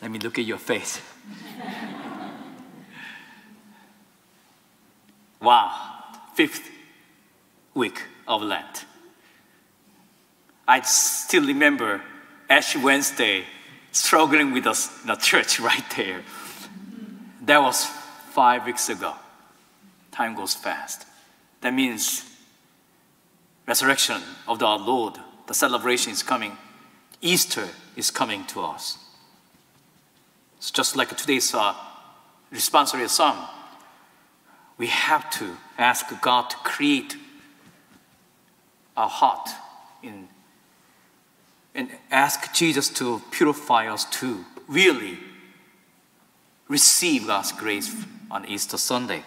Let me look at your face. Wow, 5th week of Lent. I still remember Ash Wednesday struggling with us in the church right there. That was 5 weeks ago. Time goes fast. That means resurrection of our Lord, the celebration is coming. Easter is coming to us. It's just like today's responsorial psalm. We have to ask God to create our heart and ask Jesus to purify us to really receive God's grace on Easter Sunday.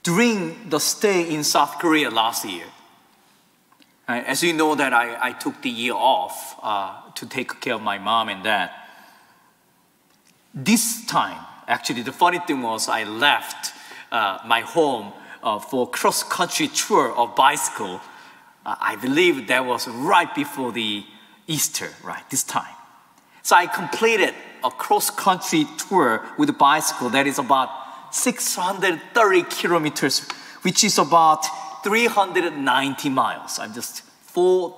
During the stay in South Korea last year, as you know that I took the year off to take care of my mom and dad. This time, actually, the funny thing was I left my home for cross-country tour of bicycle. I believe that was right before the Easter, right, this time. So I completed a cross-country tour with a bicycle that is about 630 kilometers, which is about 390 miles. I'm just 4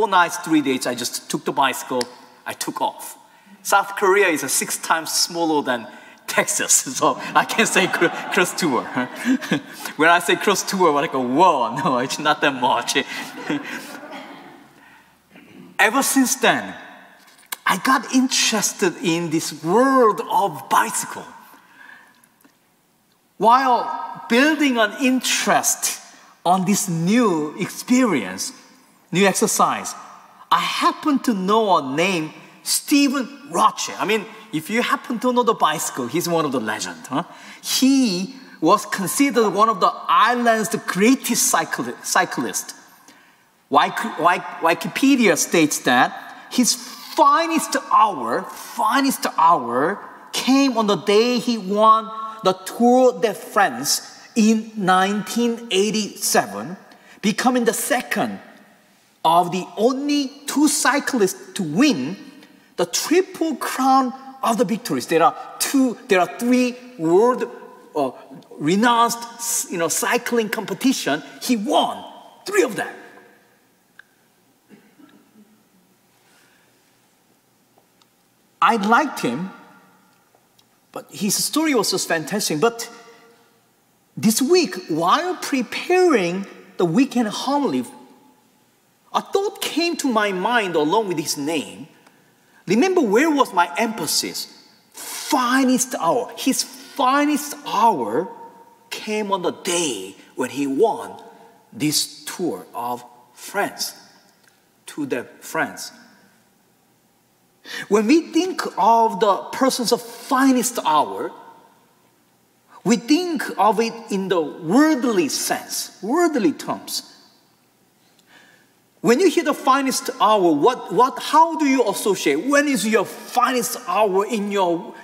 nights, 3 days, I just took the bicycle, I took off. South Korea is 6 times smaller than Texas, so I can say cross tour. When I say cross tour, I'm like, whoa, no, it's not that much. Ever since then, I got interested in this world of bicycle. While building an interest on this new experience, new exercise, I happen to know a name, Stephen Roche. I mean, if you happen to know the bicycle, he's one of the legends. Huh? He was considered one of the island's greatest cyclists. Wikipedia states that his finest hour came on the day he won the Tour de France in 1987, becoming the second of the only 2 cyclists to win the Triple Crown of the Victories. There are 3 world renowned, cycling competition. He won 3 of them. I liked him, but his story was just fantastic. But this week, while preparing the weekend homily, a thought came to my mind along with his name. Remember, where was my emphasis? Finest hour. His finest hour came on the day when he won this Tour of France. Tour de France. When we think of the person's finest hour, we think of it in the worldly sense, worldly terms. When you hear the finest hour, how do you associate? When is your finest hour in your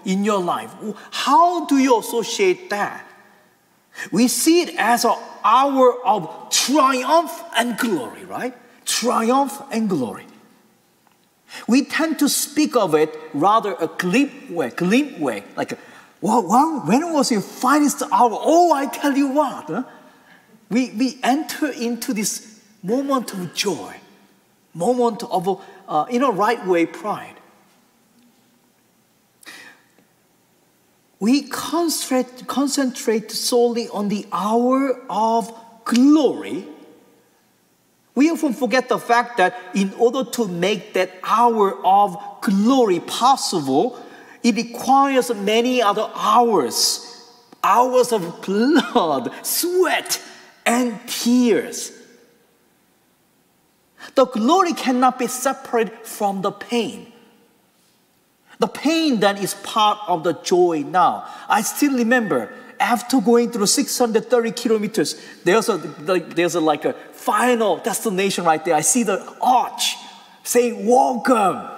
life? How do you associate that? We see it as an hour of triumph and glory, right? Triumph and glory. We tend to speak of it rather a glimpse way, like, when was your finest hour? Oh, I tell you what. Huh? We enter into this moment of joy, moment of, in a right way, pride. We concentrate solely on the hour of glory. We often forget the fact that in order to make that hour of glory possible, it requires many other hours of blood, sweat, and tears. The glory cannot be separated from the pain. The pain then is part of the joy now. I still remember, after going through 630 kilometers, there's a final destination right there. I see the arch saying, welcome.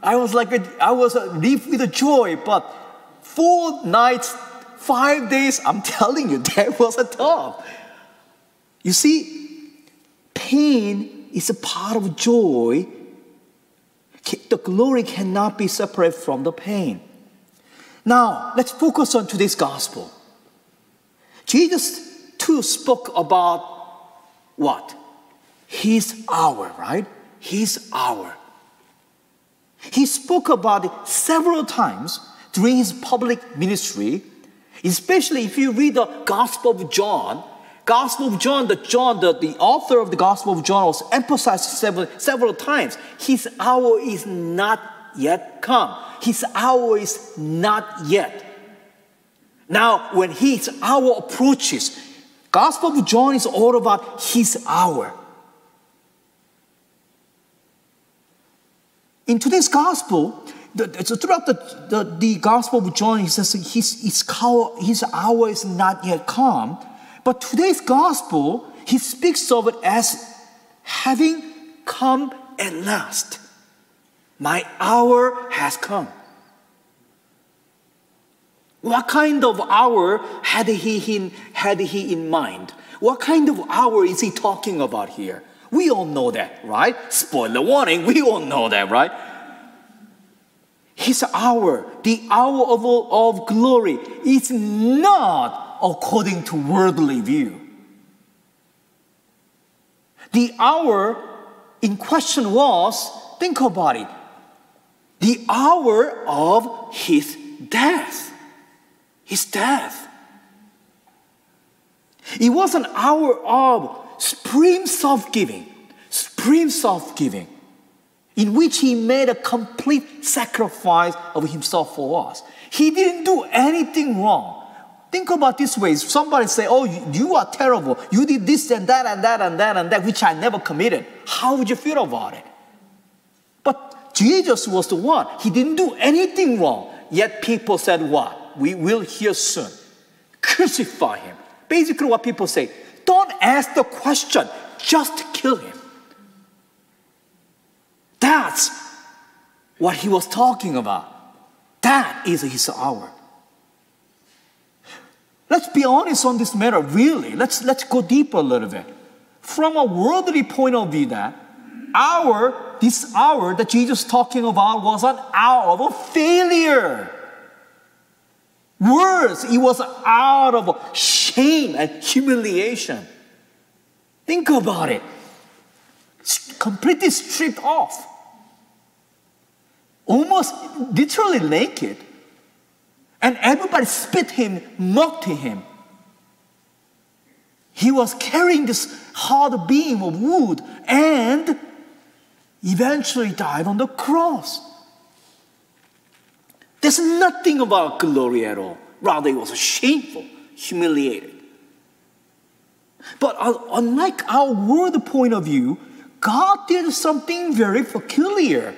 I was leave with a joy, but 4 nights, 5 days, I'm telling you, that was a tough. You see, pain is a part of joy The glory cannot be separate from the pain. Now, let's focus on today's gospel. Jesus too spoke about what? His hour, right? His hour. He spoke about it several times during his public ministry, especially if you read the Gospel of John. Gospel of John, the author of the Gospel of John was emphasized several times. His hour is not yet come. His hour is not yet. Now, when his hour approaches, Gospel of John is all about his hour. In today's gospel, throughout the Gospel of John, he says his hour is not yet come. But today's gospel, he speaks of it as having come at last. My hour has come. What kind of hour had he in mind? What kind of hour is he talking about here? We all know that, right? Spoiler warning, we all know that, right? His hour, the hour of glory, is not according to worldly view. The hour in question was, think about it, the hour of his death. His death. It was an hour of supreme self-giving, in which he made a complete sacrifice of himself for us. He didn't do anything wrong. Think about this way. If somebody say, oh, you are terrible. You did this and that and that and that and that, which I never committed. How would you feel about it? But Jesus was the one. He didn't do anything wrong. Yet people said what? We will hear soon. Crucify him. Basically what people say, don't ask the question, just kill him. That's what he was talking about. That is his hour. Let's be honest on this matter, really. Let's go deeper a little bit. From a worldly point of view, this hour that Jesus is talking about was an hour of failure. Worse, it was an hour of shame and humiliation. Think about it. Completely stripped off. Almost literally naked. And everybody spit him, mocked him. He was carrying this hard beam of wood and eventually died on the cross. There's nothing about glory at all. Rather, it was shameful, humiliated. But unlike our world point of view, God did something very peculiar.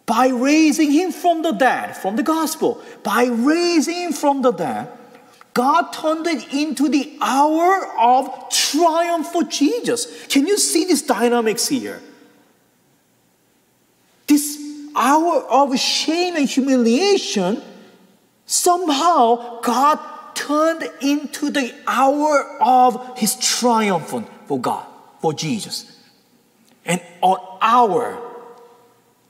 By raising him from the dead, from the gospel, by raising him from the dead, God turned it into the hour of triumph for Jesus. Can you see these dynamics here? This hour of shame and humiliation, somehow God turned into the hour of his triumph for God, for Jesus. And an hour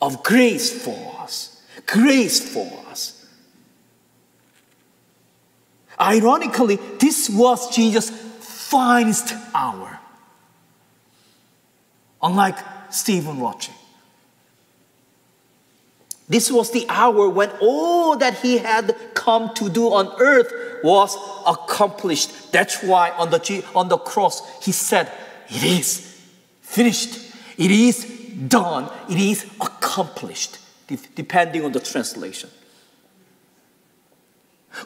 of grace for us. Grace for us. Ironically, this was Jesus' finest hour. Unlike Stephen watching. This was the hour when all that he had come to do on earth was accomplished. That's why on the cross he said, it is finished. It is done. It is accomplished, depending on the translation.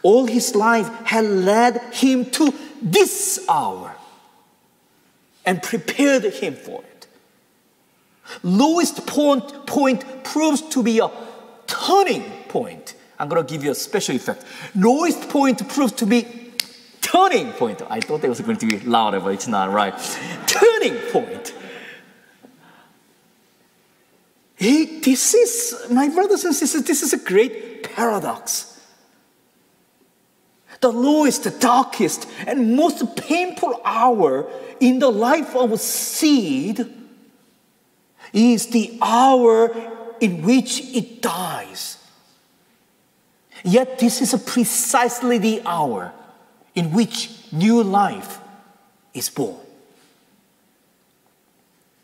All his life had led him to this hour and prepared him for it. Lowest point proves to be a turning point. I'm going to give you a special effect. Lowest point proves to be turning point. I thought it was going to be louder, but it's not right. Turning point. This is, my brothers and sisters, this is a great paradox. The lowest, the darkest, and most painful hour in the life of a seed is the hour in which it dies. Yet this is precisely the hour in which new life is born.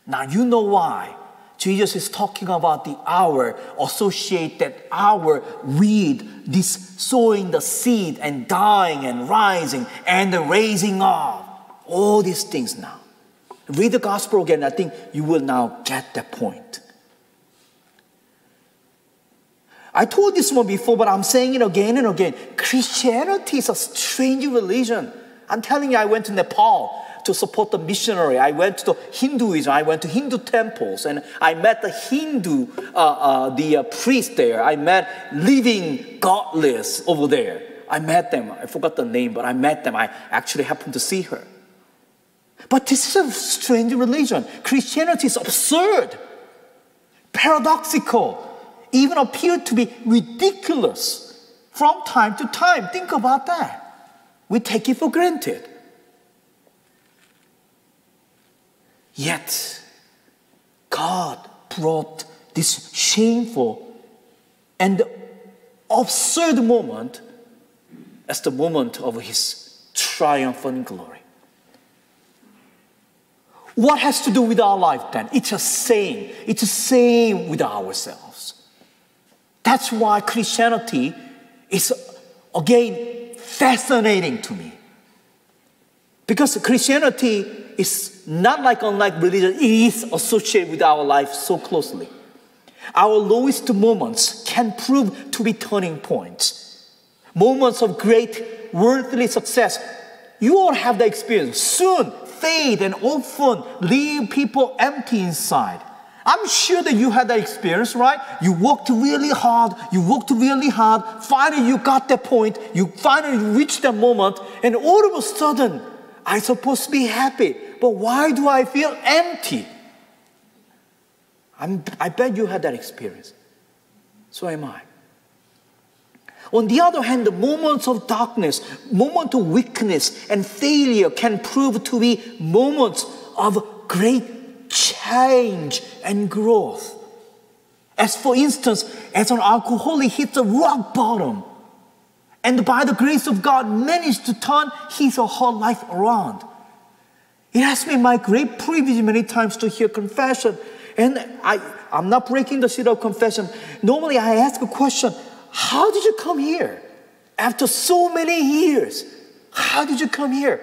Now you know why Jesus is talking about the hour, associate that hour with this sowing the seed and dying and rising and the raising up. All these things now. Read the gospel again. I think you will now get that point. I told this one before, but I'm saying it again and again. Christianity is a strange religion. I'm telling you, I went to Nepal to support the missionary. I went to Hinduism. I went to Hindu temples, and I met the Hindu priest there. I met living godless over there. I met them. I forgot the name, but I met them. I actually happened to see her. But this is a strange religion. Christianity is absurd, paradoxical, even appear to be ridiculous from time to time. Think about that. We take it for granted. Yet, God brought this shameful and absurd moment as the moment of His triumphant glory. What has to do with our life then? It's the same. It's the same with ourselves. That's why Christianity is, again, fascinating to me. Because Christianity is not unlike religion. It is associated with our life so closely. Our lowest moments can prove to be turning points. Moments of great worldly success. You all have that experience. Soon, fade and often leave people empty inside. I'm sure that you had that experience, right? You worked really hard. Finally, you got that point. You finally reached that moment. And all of a sudden, I'm supposed to be happy. But why do I feel empty? I bet you had that experience. So am I. On the other hand, the moments of darkness, moments of weakness and failure can prove to be moments of great change and growth. As for instance, as an alcoholic hits a rock bottom, and by the grace of God managed to turn his or her life around. It has been my great privilege many times to hear confession. And I'm not breaking the seal of confession. Normally I ask a question, how did you come here? After so many years, how did you come here?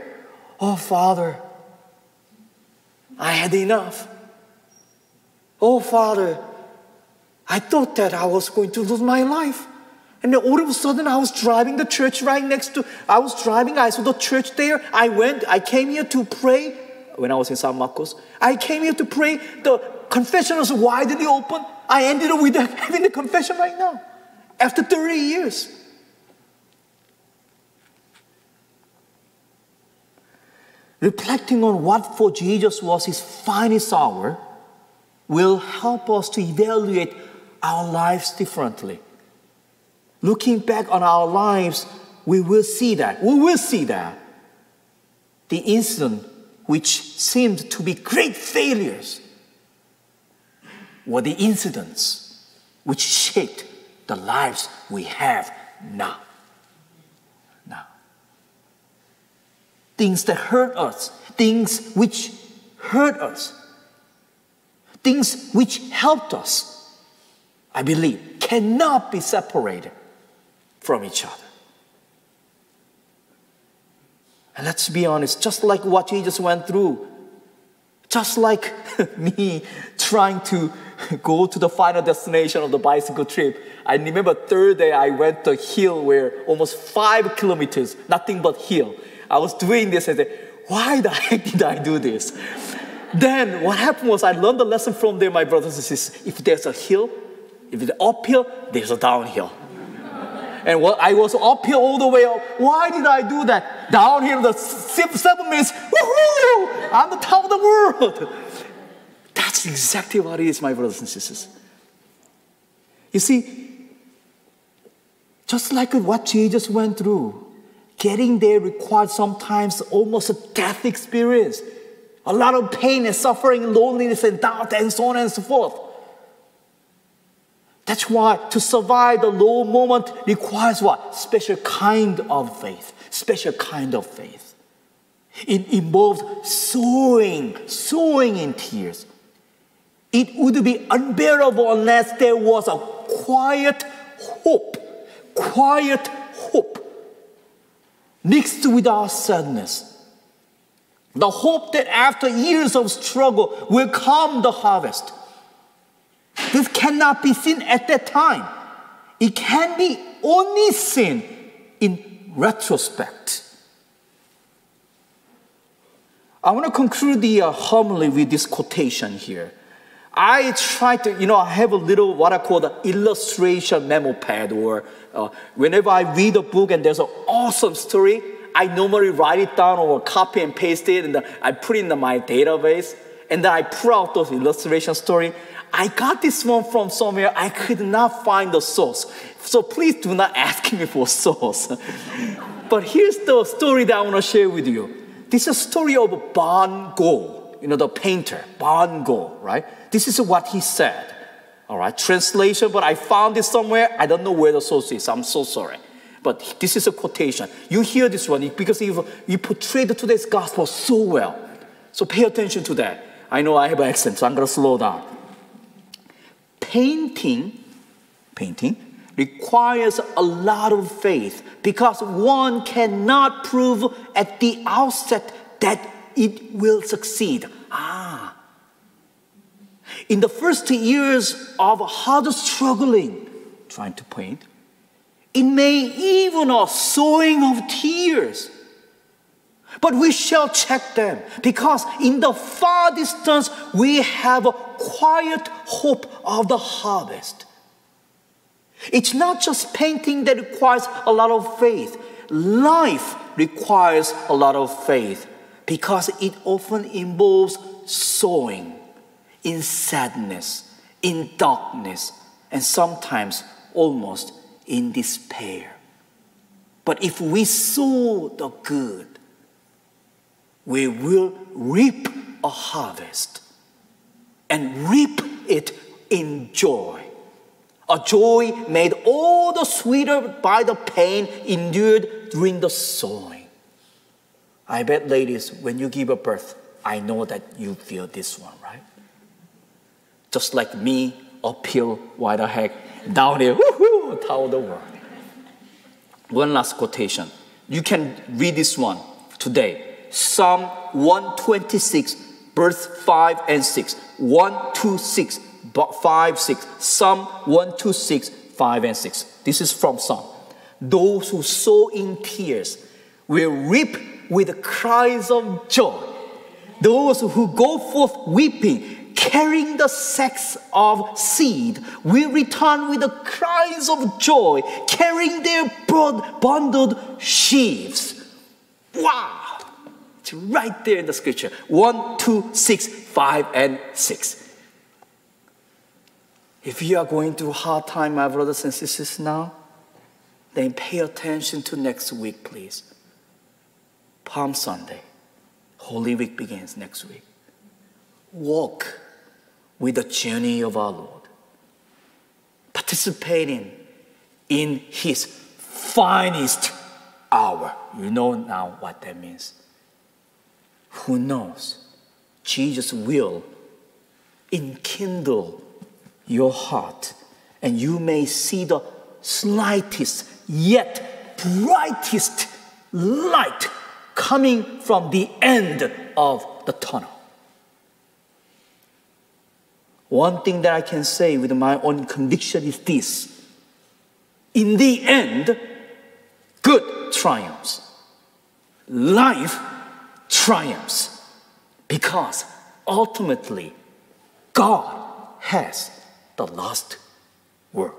Oh, Father, I had enough. Oh, Father, I thought that I was going to lose my life. And then all of a sudden, I was driving the church right next to, I saw the church there. I came here to pray. When I was in San Marcos, I came here to pray. The confession was widely open. I ended up with having the confession right now. After 30 years. Reflecting on what for Jesus was his finest hour will help us to evaluate our lives differently. Looking back on our lives, we will see that. The incident which seemed to be great failures were the incidents which shaped the lives we have now. Things that hurt us, things which hurt us, things which helped us, I believe, cannot be separated from each other. And let's be honest, just like what Jesus went through, just like me trying to go to the final destination of the bicycle trip, I remember third day I went the hill where almost 5 kilometers, nothing but hill. I was doing this and I said, why the heck did I do this? Then what happened was I learned the lesson from there, my brothers and sisters. If there's a hill, if it's uphill, there's a downhill. And I was uphill all the way up. Why did I do that? Downhill, the 7 minutes, woohoo! I'm the top of the world. That's exactly what it is, my brothers and sisters. You see, just like what Jesus went through, getting there required sometimes almost a death experience. a lot of pain and suffering, loneliness and doubt, and so on and so forth. That's why to survive the low moment requires what? Special kind of faith. Special kind of faith. It involves sowing in tears. It would be unbearable unless there was a quiet hope mixed with our sadness. The hope that after years of struggle will come the harvest. This cannot be seen at that time. It can be only seen in retrospect. I want to conclude the homily with this quotation here. I try to, I have a little what I call the illustration memo pad, or whenever I read a book and there's an awesome story, I normally write it down or copy and paste it, and I put it in my database, and then I pull out those illustration story. I got this one from somewhere. I could not find the source. So please do not ask me for source. But here's the story that I want to share with you. This is a story of Van Gogh, the painter, Van Gogh, right? This is what he said. All right, translation, but I found this somewhere. I don't know where the source is. I'm so sorry. But this is a quotation. You hear this one because you portrayed today's gospel so well. So pay attention to that. I know I have an accent, so I'm going to slow down. Painting requires a lot of faith because one cannot prove at the outset that it will succeed. In the first years of hard struggling, trying to paint, it may even a sowing of tears. But we shall check them because in the far distance we have a quiet hope of the harvest. It's not just painting that requires a lot of faith. Life requires a lot of faith because it often involves sowing in sadness, in darkness, and sometimes almost in despair. But if we sow the good, we will reap a harvest and reap it in joy. A joy made all the sweeter by the pain endured during the sowing. I bet, ladies, when you give a birth, I know that you feel this one, right? Just like me, uphill, why the heck, down here, woohoo, toward the world. One last quotation. You can read this one today. Psalm 126, verse 5 and 6. 126, 5, 6. Psalm 126, 5 and 6. This is from Psalm. Those who sow in tears will reap with cries of joy. Those who go forth weeping, carrying the sacks of seed, will return with the cries of joy, carrying their bundled sheaves. Wow! It's right there in the scripture. 1, 2, 6, 5, and 6. If you are going through a hard time, my brothers and sisters, now, then pay attention to next week, please. Palm Sunday. Holy Week begins next week. Walk with the journey of our Lord. Participating in His finest hour. You know now what that means. Who knows? Jesus will enkindle your heart, and you may see the slightest yet brightest light coming from the end of the tunnel. One thing that I can say with my own conviction is this: in the end, good triumphs. Life triumphs because ultimately God has the last word.